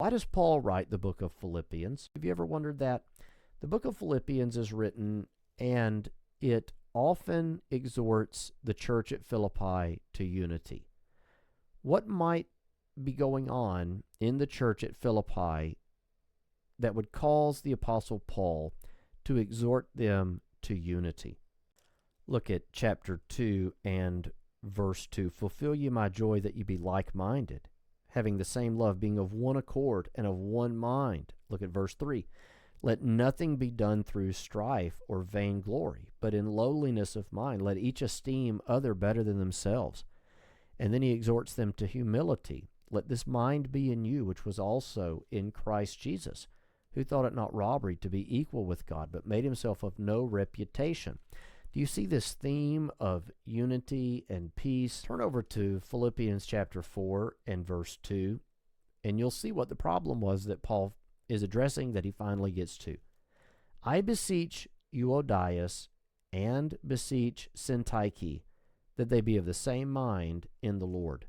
Why does Paul write the book of Philippians? Have you ever wondered that? The book of Philippians is written, and it often exhorts the church at Philippi to unity. What might be going on in the church at Philippi that would cause the Apostle Paul to exhort them to unity? Look at chapter 2 and verse 2. Fulfill ye my joy, that ye be like-minded, having the same love, being of one accord and of one mind. Look at verse 3. Let nothing be done through strife or vainglory, but in lowliness of mind let each esteem other better than themselves. And then he exhorts them to humility. Let this mind be in you, which was also in Christ Jesus, who thought it not robbery to be equal with God, but made himself of no reputation. Do you see this theme of unity and peace? Turn over to Philippians chapter 4 and verse 2, and you'll see what the problem was that Paul is addressing that he finally gets to. I beseech Euodias and beseech Syntyche that they be of the same mind in the Lord.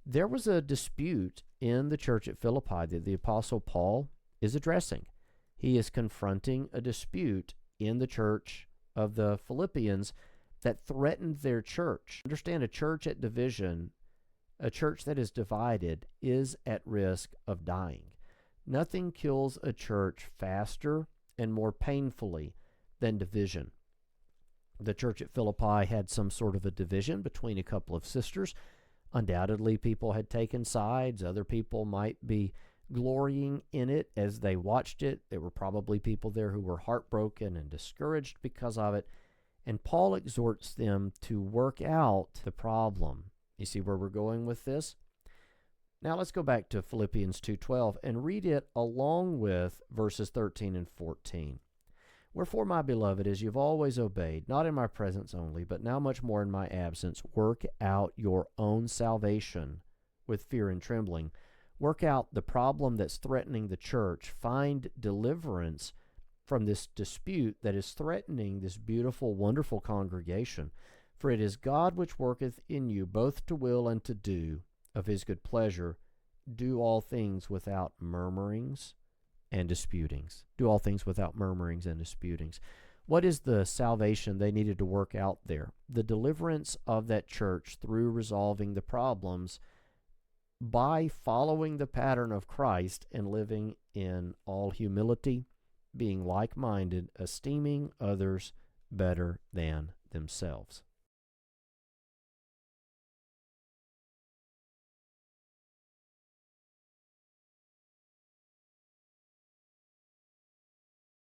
There was a dispute in the church at Philippi that the Apostle Paul is addressing. He is confronting a dispute in the church of the Philippians that threatened their church. Understand, a church at division, a church that is divided, is at risk of dying. Nothing kills a church faster and more painfully than division. The church at Philippi had some sort of a division between a couple of sisters. Undoubtedly, people had taken sides. Other people might be glorying in it as they watched it. There were probably people there who were heartbroken and discouraged because of it. And Paul exhorts them to work out the problem. You see where we're going with this? Now let's go back to Philippians 2:12 and read it along with verses 13 and 14. Wherefore, my beloved, as you've always obeyed, not in my presence only, but now much more in my absence, work out your own salvation with fear and trembling. Work out the problem that's threatening the church. Find deliverance from this dispute that is threatening this beautiful, wonderful congregation. For it is God which worketh in you both to will and to do of his good pleasure. Do all things without murmurings and disputings. Do all things without murmurings and disputings. What is the salvation they needed to work out there? The deliverance of that church through resolving the problems by following the pattern of Christ and living in all humility, being like-minded, esteeming others better than themselves.